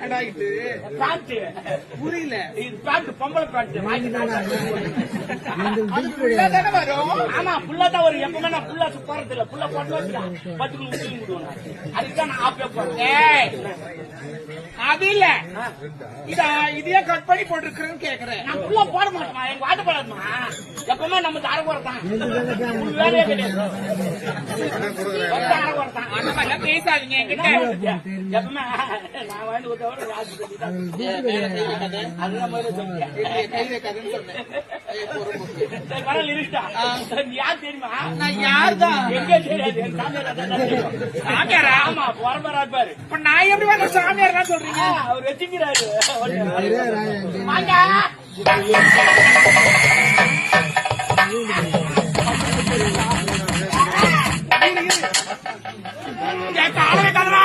Pant புரியல. இது pant பொம்பளை பேண்ட் வரும். ஆமா புல்லா தான் வரும். எப்பவுமே நான் புல்லா போறது இல்ல. புல்லா போட்டு வச்சுதான் பத்துக்குள்ள முக்கியம் விடுவேன். அதுக்குதான் நான் ஆப்பே போறேன். அது இல்ல இதையே கட் பண்ணி போட்டுருக்கிறேன்னு கேக்குறேன். நான் புல்லா போட மாட்டேமா. எங்க வாட்ட போடாதுமா. எப்பவுமே நம்ம அரை போறதான் வேலையே கிடையாது. அரை போறதான் அந்த மாதிரிலாம் பேசாதீங்க என்கிட்ட. எப்பவுமே நான் வாங்கி கொடுத்தவரை ராஜு அதுதான் முதல்ல சொல்லிட்டேன். கை வைக்காதுன்னு சொன்னேன். பரவாயில்ல இருக்கா. நீ யார் தெரியுமா? நான் யார் தான் எங்கே தெரியாது. என் சாமியார் சாமியாரா? ஆமா வரம்பரா இருப்பாரு. இப்ப நான் எப்படி வந்து சாமியார் தான் சொல்றீங்க? அவர் வச்சுக்கிறாரு. வாங்க காலவே கதறா